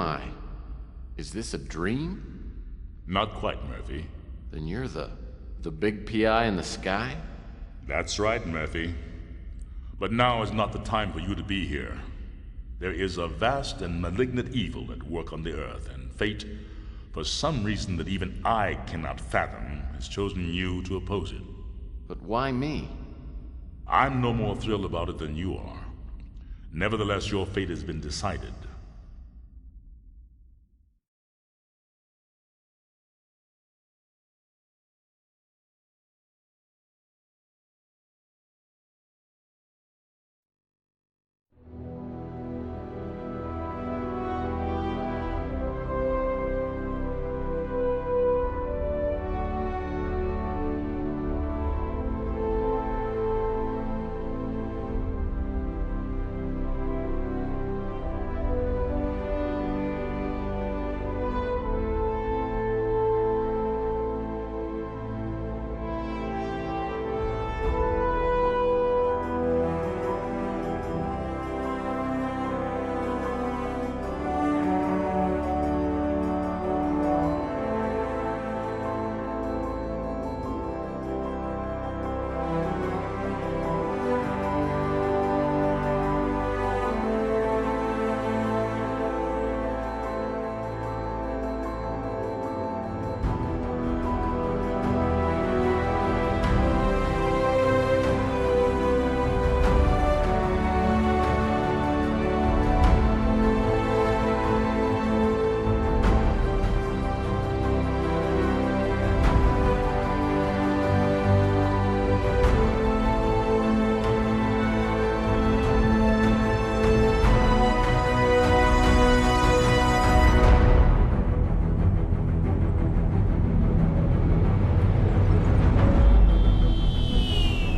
I? Is this a dream? Not quite, Murphy. Then you're the big PI in the sky? That's right, Murphy. But now is not the time for you to be here. There is a vast and malignant evil at work on the Earth, and fate, for some reason that even I cannot fathom, has chosen you to oppose it. But why me? I'm no more thrilled about it than you are. Nevertheless, your fate has been decided.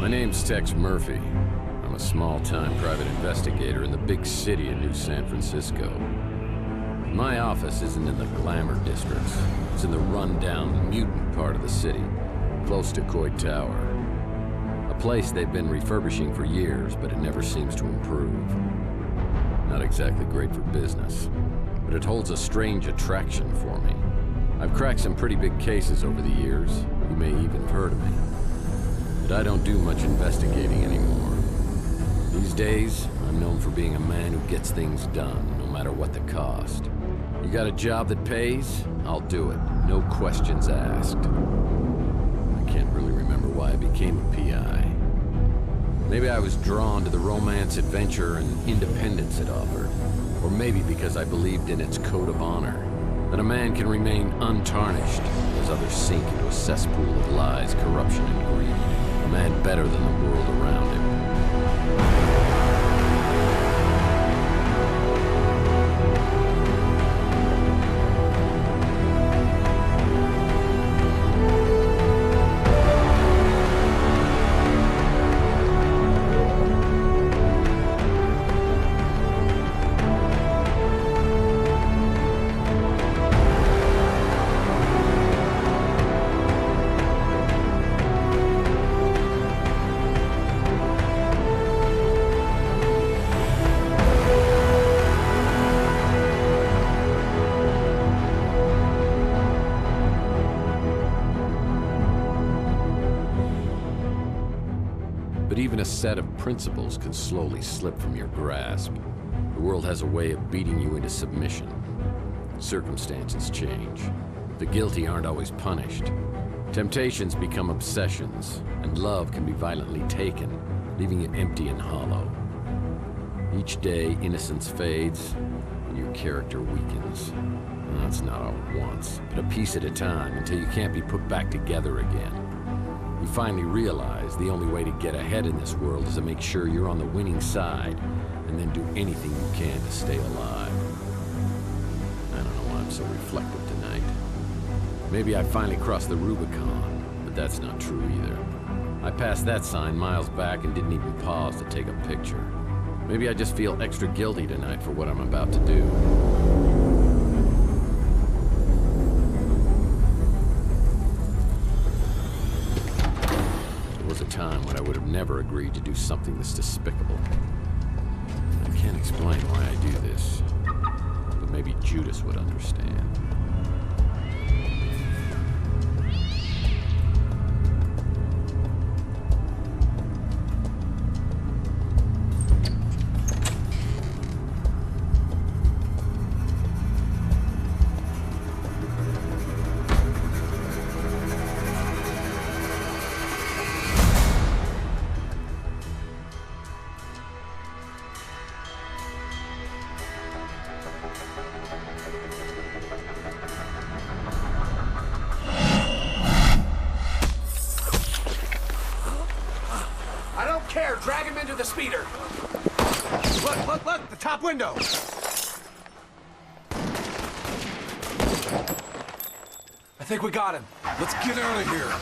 My name's Tex Murphy. I'm a small-time private investigator in the big city of New San Francisco. My office isn't in the glamour districts. It's in the run-down, mutant part of the city, close to Coit Tower. A place they've been refurbishing for years, but it never seems to improve. Not exactly great for business, but it holds a strange attraction for me. I've cracked some pretty big cases over the years. You may even have heard of me. But I don't do much investigating anymore. These days, I'm known for being a man who gets things done, no matter what the cost. You got a job that pays? I'll do it. No questions asked. I can't really remember why I became a PI. Maybe I was drawn to the romance, adventure, and independence it offered. Or maybe because I believed in its code of honor. That a man can remain untarnished as others sink into a cesspool of lies, corruption, and greed. A man better than the world around him. But even a set of principles can slowly slip from your grasp. The world has a way of beating you into submission. Circumstances change. The guilty aren't always punished. Temptations become obsessions, and love can be violently taken, leaving it empty and hollow. Each day, innocence fades, and your character weakens. And that's not all at once, but a piece at a time, until you can't be put back together again. You finally realize the only way to get ahead in this world is to make sure you're on the winning side, and then do anything you can to stay alive. I don't know why I'm so reflective tonight. Maybe I finally crossed the Rubicon, but that's not true either. I passed that sign miles back and didn't even pause to take a picture. Maybe I just feel extra guilty tonight for what I'm about to do. Time when I would have never agreed to do something this despicable. I can't explain why I do this, but maybe Judas would understand. Drag him into the speeder. Look, the top window. I think we got him. Let's get out of here.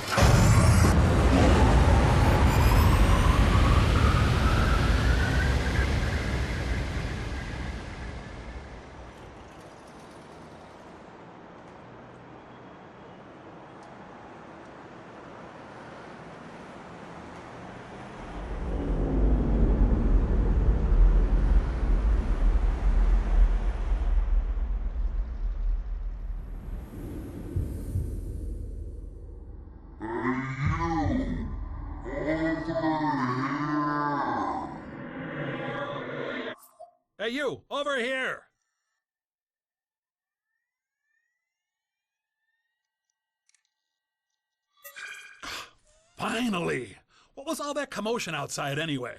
Hey, you! Over here! Finally! What was all that commotion outside anyway?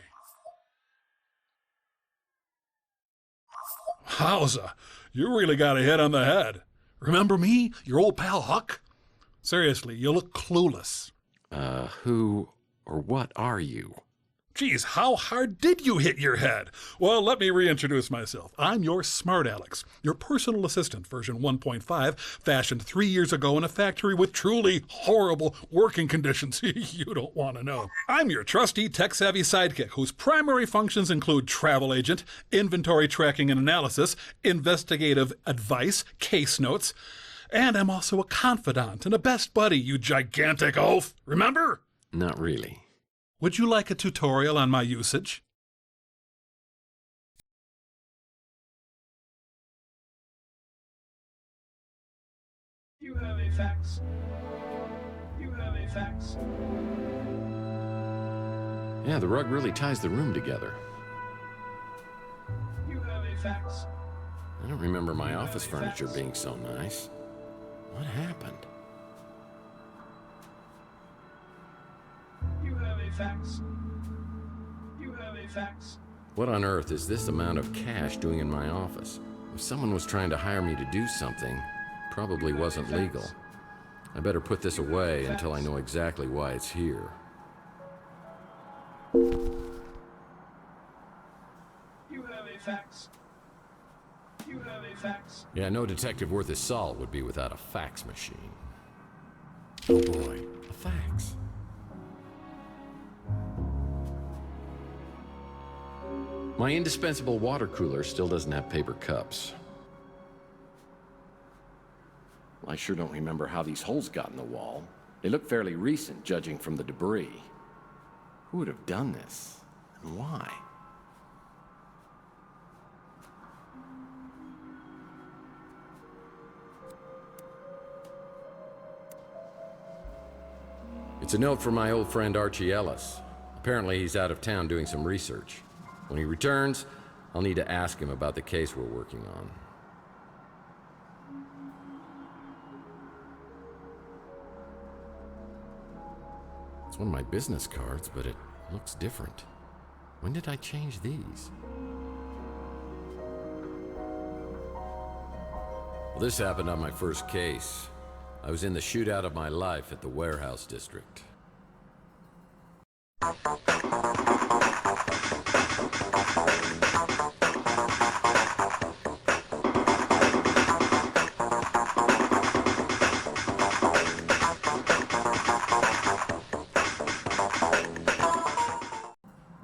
Wowza! You really got a hit on the head. Remember me? Your old pal Huck? Seriously, you look clueless. Who or what are you? Geez, how hard did you hit your head? Well, let me reintroduce myself. I'm your Smart Alex, your personal assistant, version 1.5, fashioned 3 years ago in a factory with truly horrible working conditions you don't want to know. I'm your trusty, tech-savvy sidekick whose primary functions include travel agent, inventory tracking and analysis, investigative advice, case notes, and I'm also a confidant and a best buddy, you gigantic oaf. Remember? Not really. Would you like a tutorial on my usage? You have a fax. You have a fax. Yeah, the rug really ties the room together. You have a fax. I don't remember my office furniture being so nice. What happened? You have a fax. You have a fax. What on earth is this amount of cash doing in my office? If someone was trying to hire me to do something, probably wasn't legal. I better put this away until I know exactly why it's here. You have a fax. You have a fax. Yeah, no detective worth his salt would be without a fax machine. Oh boy, a fax. My indispensable water cooler still doesn't have paper cups. I sure don't remember how these holes got in the wall. They look fairly recent, judging from the debris. Who would have done this? And why? It's a note from my old friend Archie Ellis. Apparently he's out of town doing some research. When he returns, I'll need to ask him about the case we're working on. It's one of my business cards, but it looks different. When did I change these? Well, this happened on my first case. I was in the shootout of my life at the warehouse district.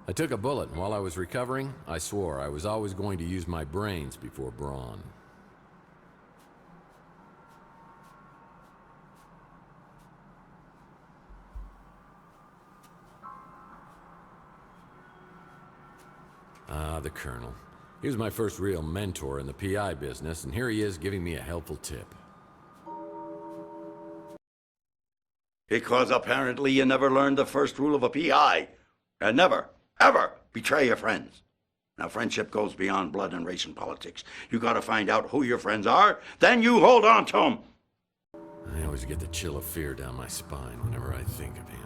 I took a bullet, and while I was recovering, I swore I was always going to use my brains before brawn. Ah, the Colonel. He was my first real mentor in the PI business, and here he is giving me a helpful tip. Because apparently you never learned the first rule of a PI. And never, ever betray your friends. Now, friendship goes beyond blood and race and politics. You gotta find out who your friends are, then you hold on to them. I always get the chill of fear down my spine whenever I think of him.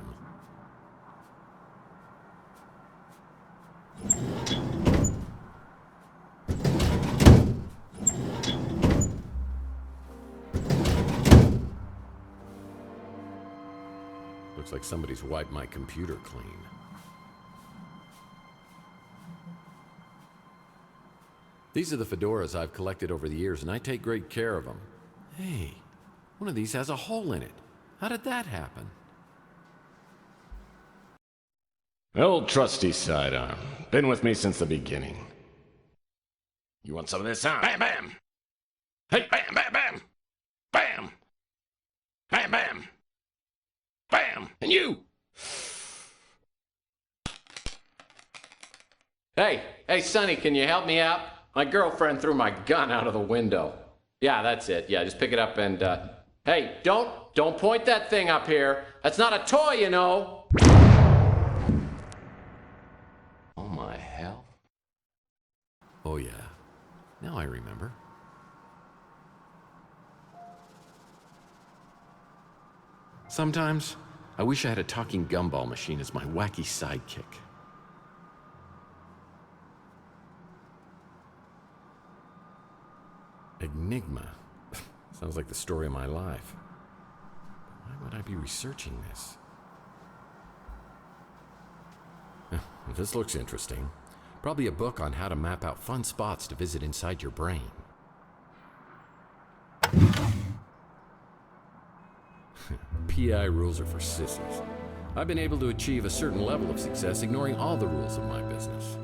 Looks like somebody's wiped my computer clean. These are the fedoras I've collected over the years, and I take great care of them. Hey, one of these has a hole in it. How did that happen? Old trusty sidearm. Been with me since the beginning. You want some of this, huh? Bam, bam! Hey, bam, bam, bam! Bam! Bam, bam! Bam! And you! Hey, Sonny, can you help me out? My girlfriend threw my gun out of the window. Yeah, that's it. Yeah, just pick it up and, hey, don't point that thing up here. That's not a toy, you know. Oh, my hell. Oh, yeah. Now I remember. Sometimes, I wish I had a talking gumball machine as my wacky sidekick. Enigma. Sounds like the story of my life. Why would I be researching this? This looks interesting. Probably a book on how to map out fun spots to visit inside your brain. PI rules are for sissies. I've been able to achieve a certain level of success ignoring all the rules of my business.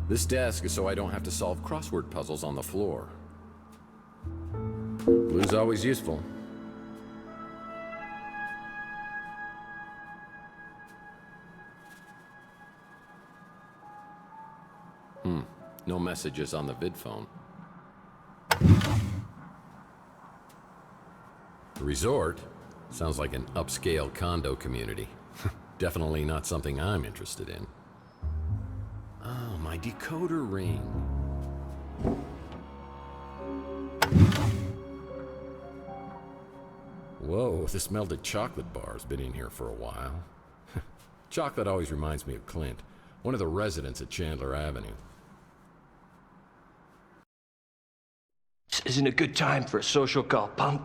This desk is so I don't have to solve crossword puzzles on the floor. Blue's always useful. No messages on the vid phone. The resort sounds like an upscale condo community. Definitely not something I'm interested in. Oh, my decoder ring. Whoa, this melted chocolate bar's been in here for a while. Chocolate always reminds me of Clint, one of the residents at Chandler Avenue. This isn't a good time for a social call, punk.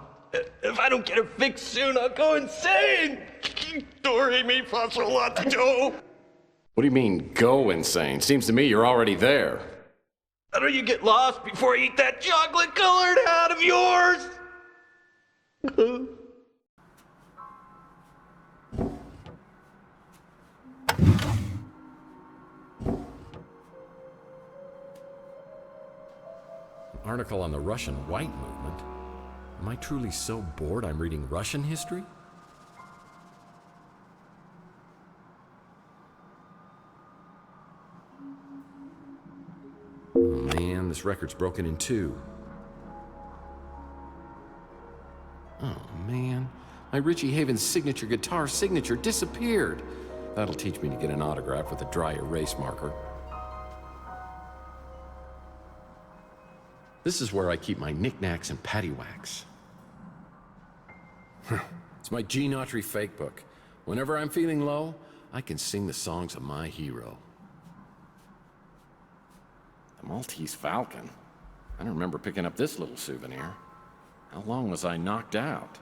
If I don't get it fixed soon, I'll go insane! Doré mi fasolato! What do you mean, go insane? Seems to me you're already there. How do you get lost before you eat that chocolate-colored hat of yours? An article on the Russian White Movement. Am I truly so bored I'm reading Russian history? Oh man, this record's broken in two. Oh man, my Richie Havens signature guitar signature disappeared. That'll teach me to get an autograph with a dry erase marker. This is where I keep my knickknacks and paddywhacks. It's my Gene Autry fake book. Whenever I'm feeling low, I can sing the songs of my hero. The Maltese Falcon. I don't remember picking up this little souvenir. How long was I knocked out?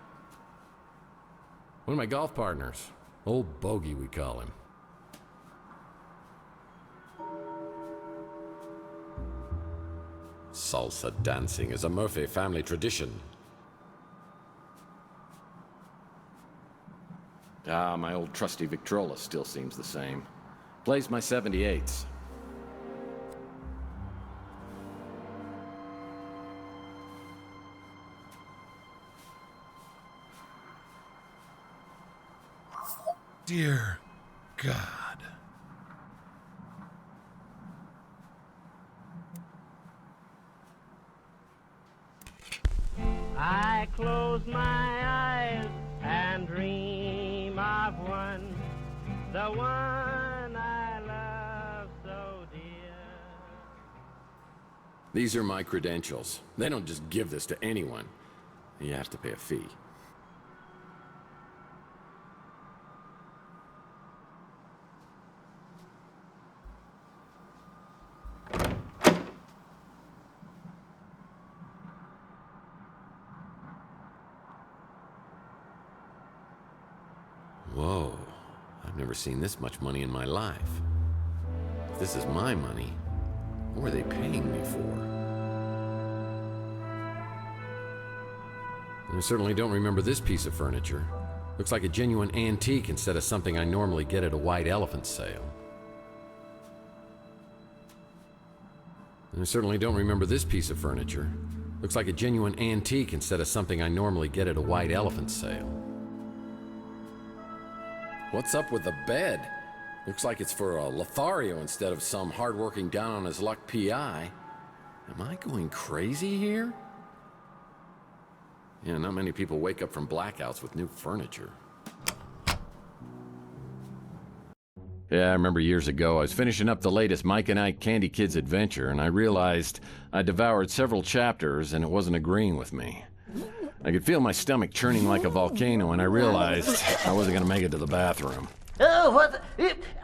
One of my golf partners. Old Bogey, we call him. Salsa dancing is a Murphy family tradition. Ah, my old trusty Victrola still seems the same. Plays my 78s. Dear God. I close my eyes and dream of one, the one I love so dear. These are my credentials. They don't just give this to anyone. You have to pay a fee. Whoa, I've never seen this much money in my life. If this is my money, what are they paying me for? I certainly don't remember this piece of furniture. Looks like a genuine antique instead of something I normally get at a white elephant sale. I certainly don't remember this piece of furniture. Looks like a genuine antique instead of something I normally get at a white elephant sale. What's up with the bed? Looks like it's for a Lothario instead of some hard-working down-on-his-luck PI. Am I going crazy here? Yeah, not many people wake up from blackouts with new furniture. Yeah, I remember years ago, I was finishing up the latest Mike and Ike Candy Kids adventure, and I realized I devoured several chapters and it wasn't agreeing with me. I could feel my stomach churning like a volcano, and I realized I wasn't going to make it to the bathroom. Oh, what?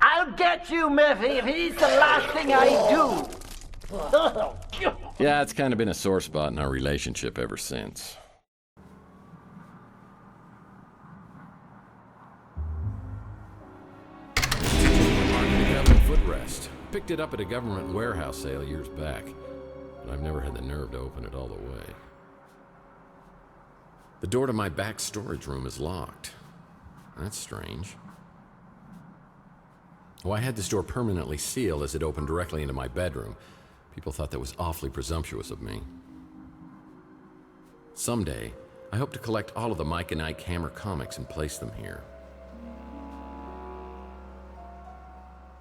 I'll get you, Murphy, if it is the last thing I do. Yeah, it's kind of been a sore spot in our relationship ever since. Footrest. Picked it up at a government warehouse sale years back, but I've never had the nerve to open it all the way. The door to my back storage room is locked. That's strange. Oh, I had this door permanently sealed as it opened directly into my bedroom. People thought that was awfully presumptuous of me. Someday, I hope to collect all of the Mike and Ike Hammer comics and place them here.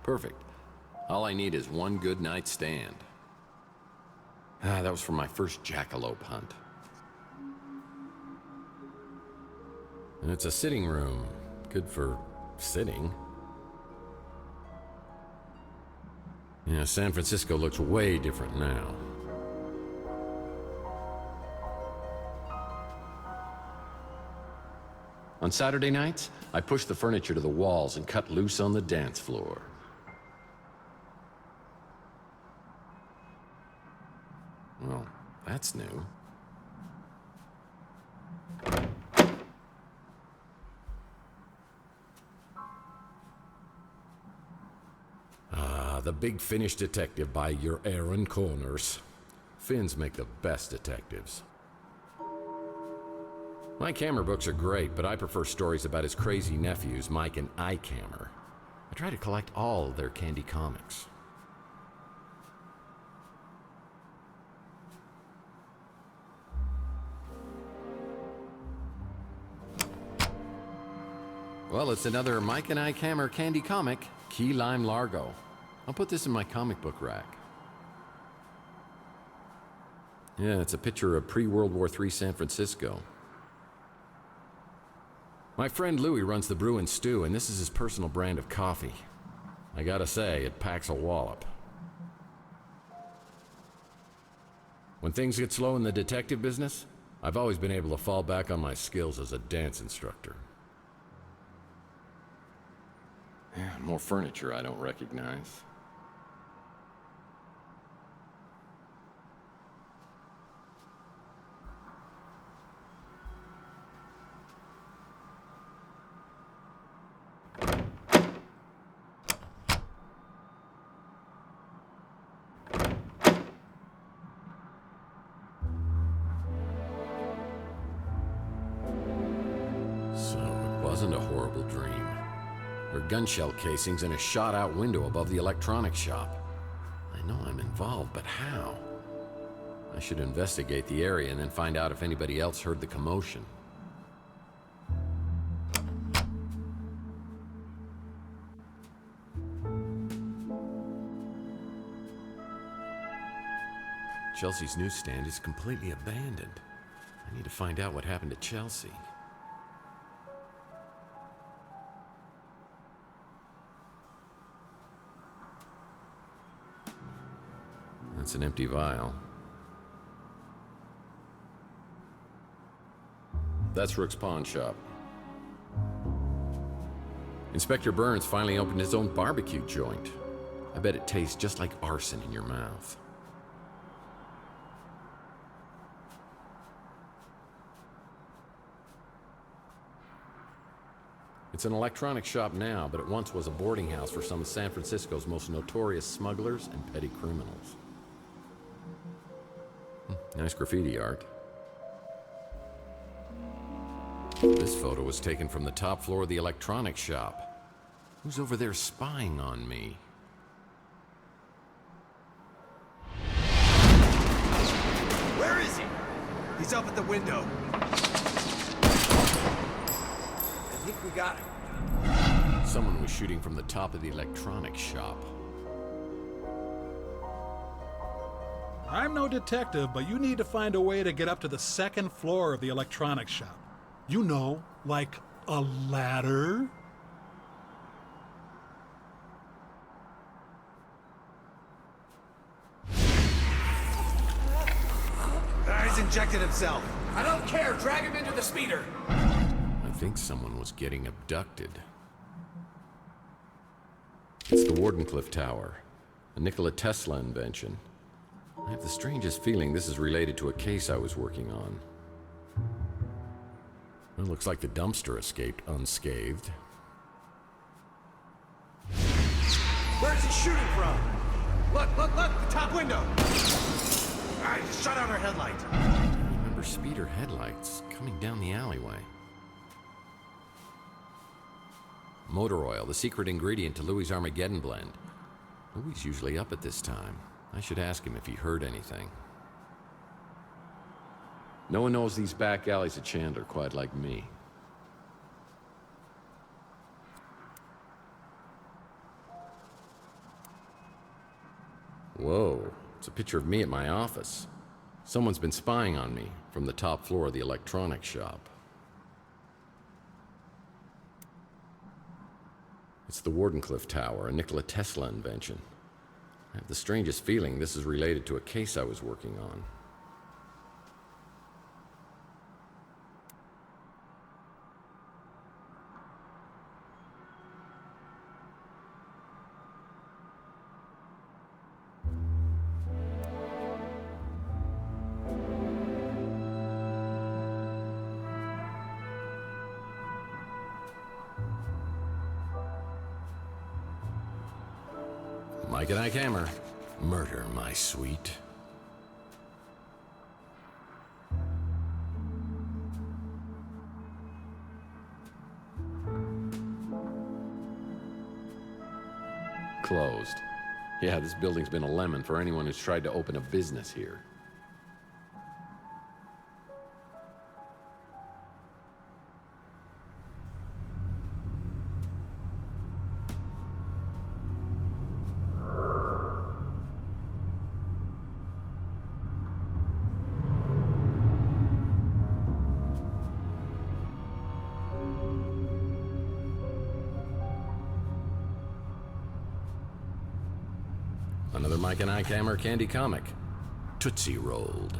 Perfect. All I need is one good night's stand. That was from my first jackalope hunt. And it's a sitting room. Good for sitting. Yeah, San Francisco looks way different now. On Saturday nights, I push the furniture to the walls and cut loose on the dance floor. Well, that's new. The Big Finish Detective by your Aaron Corners. Finns make the best detectives. Mike Hammer books are great, but I prefer stories about his crazy nephews, Mike and Ike Hammer. I try to collect all of their Candy comics. Well, it's another Mike and Ike Hammer Candy comic, Key Lime Largo. I'll put this in my comic book rack. Yeah, it's a picture of pre-World War III San Francisco. My friend Louie runs the Brew and Stew, and this is his personal brand of coffee. I gotta say, it packs a wallop. When things get slow in the detective business, I've always been able to fall back on my skills as a dance instructor. Yeah, more furniture I don't recognize. So it wasn't a horrible dream. There are gun shell casings in a shot-out window above the electronics shop. I know I'm involved, but how? I should investigate the area and then find out if anybody else heard the commotion. Chelsea's newsstand is completely abandoned. I need to find out what happened to Chelsea. That's an empty vial. That's Rook's pawn shop. Inspector Burns finally opened his own barbecue joint. I bet it tastes just like arson in your mouth. It's an electronics shop now, but it once was a boarding house for some of San Francisco's most notorious smugglers and petty criminals. Nice graffiti art. This photo was taken from the top floor of the electronics shop. Who's over there spying on me? Where is he? He's up at the window. I think we got him. Someone was shooting from the top of the electronics shop. I'm no detective, but you need to find a way to get up to the second floor of the electronics shop. You know, like a ladder. He's injected himself. I don't care. Drag him into the speeder. I think someone was getting abducted. It's the Wardenclyffe Tower, a Nikola Tesla invention. I have the strangest feeling this is related to a case I was working on. It looks like the dumpster escaped unscathed. Where's he shooting from? Look, the top window. He just shut out our headlight. I remember speeder headlights coming down the alleyway. Motor oil, the secret ingredient to Louis' Armageddon blend. Louis usually up at this time. I should ask him if he heard anything. No one knows these back alleys of Chandler quite like me. Whoa, it's a picture of me at my office. Someone's been spying on me from the top floor of the electronics shop. It's the Wardenclyffe Tower, a Nikola Tesla invention. I have the strangest feeling this is related to a case I was working on. Mike and Ike Hammer. Murder, my sweet. Closed. Yeah, this building's been a lemon for anyone who's tried to open a business here. Another Mike and Ike Hammer candy comic. Tootsie Rolled.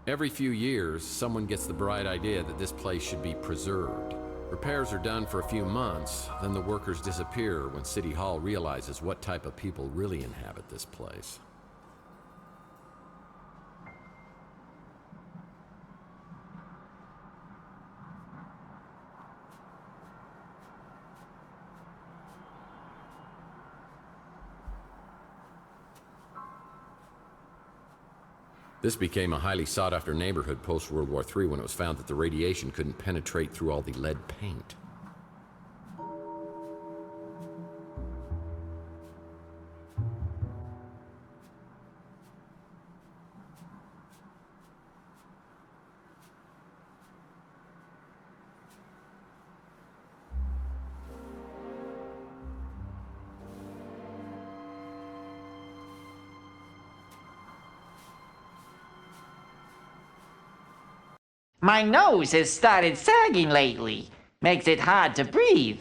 Every few years, someone gets the bright idea that this place should be preserved. Repairs are done for a few months, then the workers disappear when City Hall realizes what type of people really inhabit this place. This became a highly sought-after neighborhood post-World War III when it was found that the radiation couldn't penetrate through all the lead paint. My nose has started sagging lately. Makes it hard to breathe.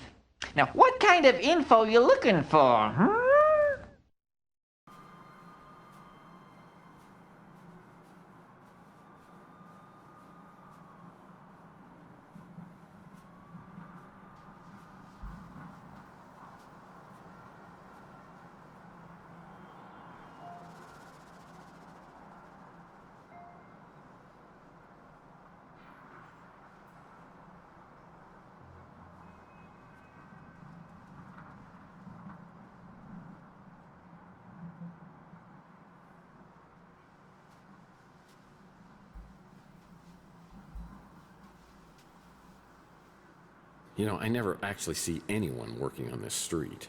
Now, what kind of info you looking for, hmm? You know, I never actually see anyone working on this street.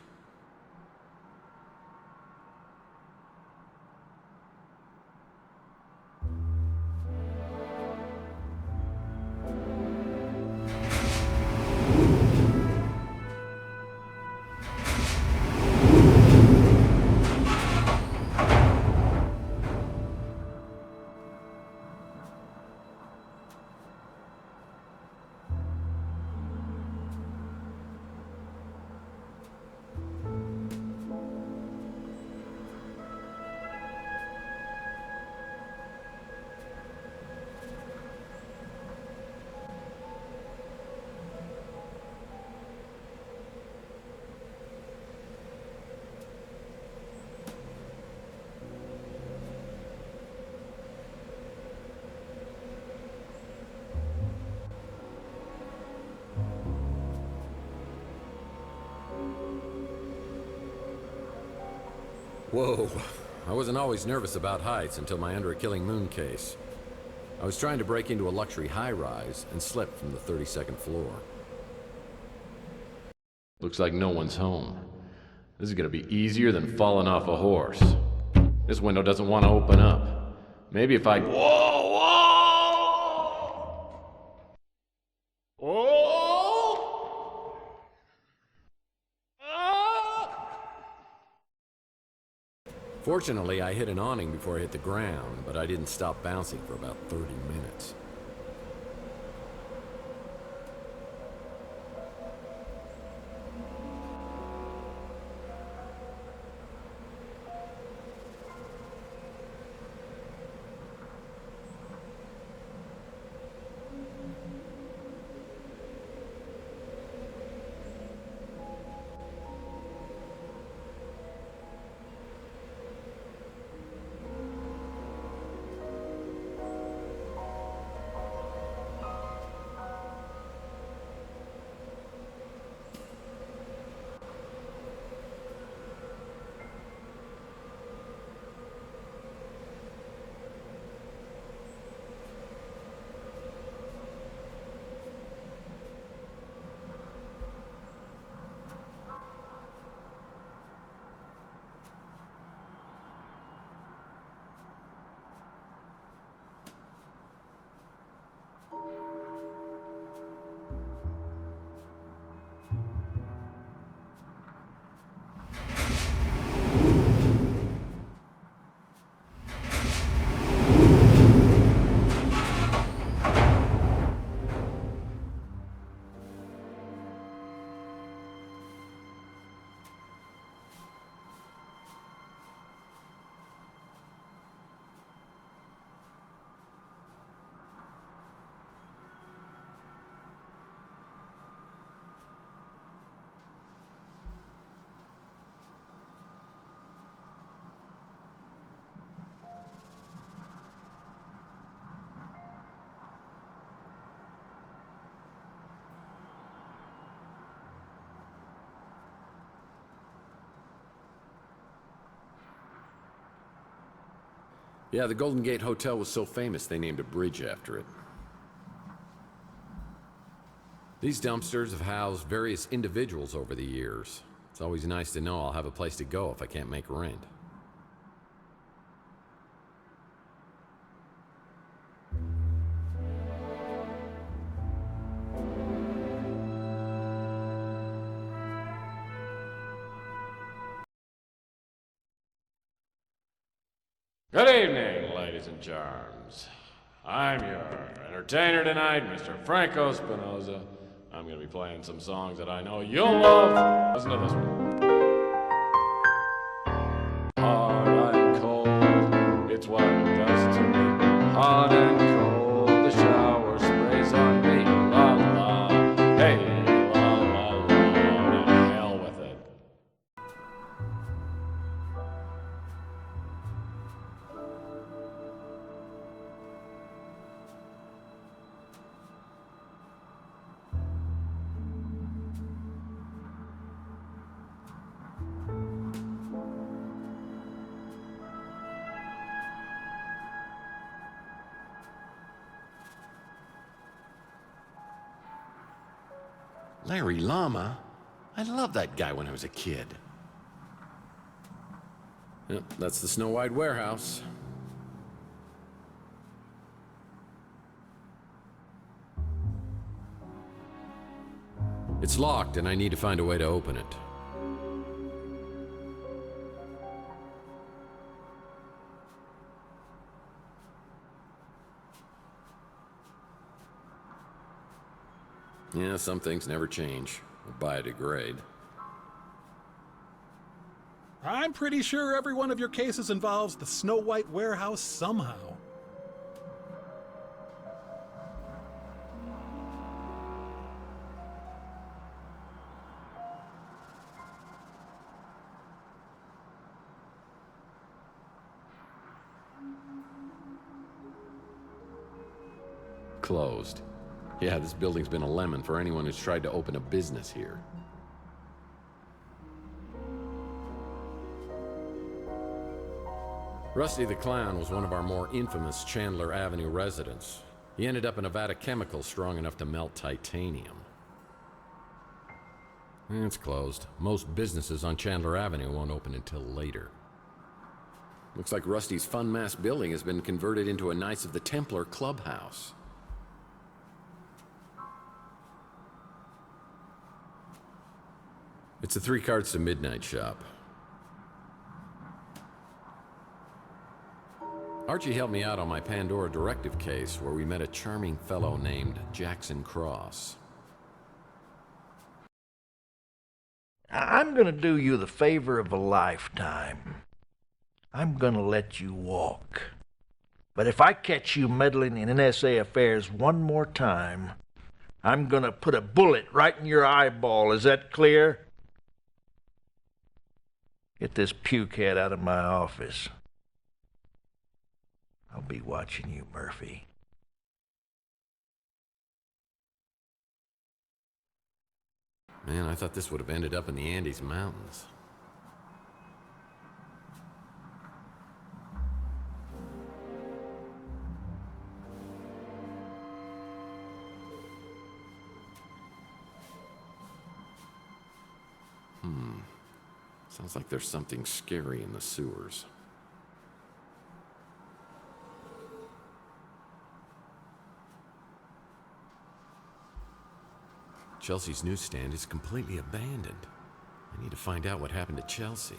Whoa, I wasn't always nervous about heights until my Under a Killing Moon case. I was trying to break into a luxury high-rise and slipped from the 32nd floor. Looks like no one's home. This is gonna be easier than falling off a horse. This window doesn't want to open up. Maybe if I... Whoa! Whoa! Whoa! Fortunately, I hit an awning before I hit the ground, but I didn't stop bouncing for about 30 minutes. Yeah, the Golden Gate Hotel was so famous they named a bridge after it. These dumpsters have housed various individuals over the years. It's always nice to know I'll have a place to go if I can't make rent. Good evening, ladies and charms. I'm your entertainer tonight, Mr. Franco Spinoza. I'm gonna be playing some songs that I know you'll love. Listen to this one. Hard and cold, it's what it does to me. Hot and cold, the shower sprays on me. La la, hey, la la la, to hell with it. Larry Lama? I loved that guy when I was a kid. Yep, that's the Snow White warehouse. It's locked, and I need to find a way to open it. Yeah, some things never change or biodegrade. I'm pretty sure every one of your cases involves the Snow White warehouse somehow. Closed. Yeah, this building's been a lemon for anyone who's tried to open a business here. Rusty the Clown was one of our more infamous Chandler Avenue residents. He ended up in a vat of chemicals strong enough to melt titanium. It's closed. Most businesses on Chandler Avenue won't open until later. Looks like Rusty's Fun Mass building has been converted into a Knights of the Templar clubhouse. It's a 3 cards to midnight shop. Archie helped me out on my Pandora Directive case where we met a charming fellow named Jackson Cross. I'm gonna do you the favor of a lifetime. I'm gonna let you walk. But if I catch you meddling in NSA affairs one more time, I'm gonna put a bullet right in your eyeball. Is that clear? Get this pukehead out of my office. I'll be watching you, Murphy. Man, I thought this would have ended up in the Andes Mountains. Sounds like there's something scary in the sewers. Chelsea's newsstand is completely abandoned. I need to find out what happened to Chelsea.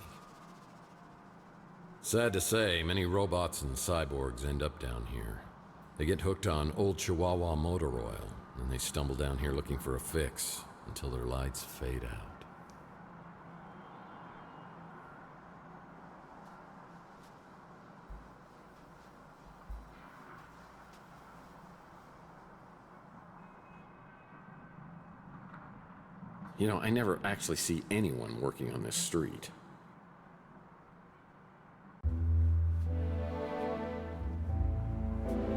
Sad to say, many robots and cyborgs end up down here. They get hooked on old Chihuahua motor oil, and they stumble down here looking for a fix until their lights fade out. You know, I never actually see anyone working on this street.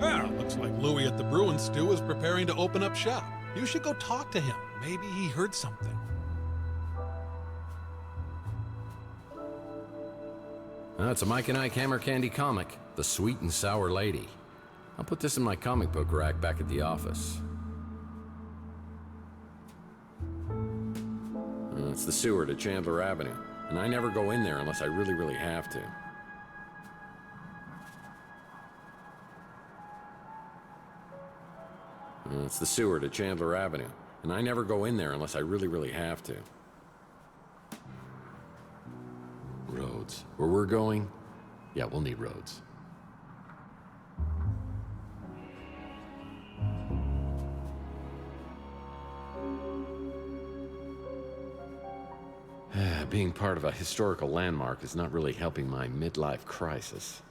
Well, looks like Louie at the Bruin Stew is preparing to open up shop. You should go talk to him. Maybe he heard something. It's a Mike and Ike Hammer Candy comic, The Sweet and Sour Lady. I'll put this in my comic book rack back at the office. It's the sewer to Chandler Avenue, and I never go in there unless I really, really have to. It's the sewer to Chandler Avenue, and I never go in there unless I really, really have to. Roads. Where we're going? Yeah, we'll need roads. Being part of a historical landmark is not really helping my midlife crisis.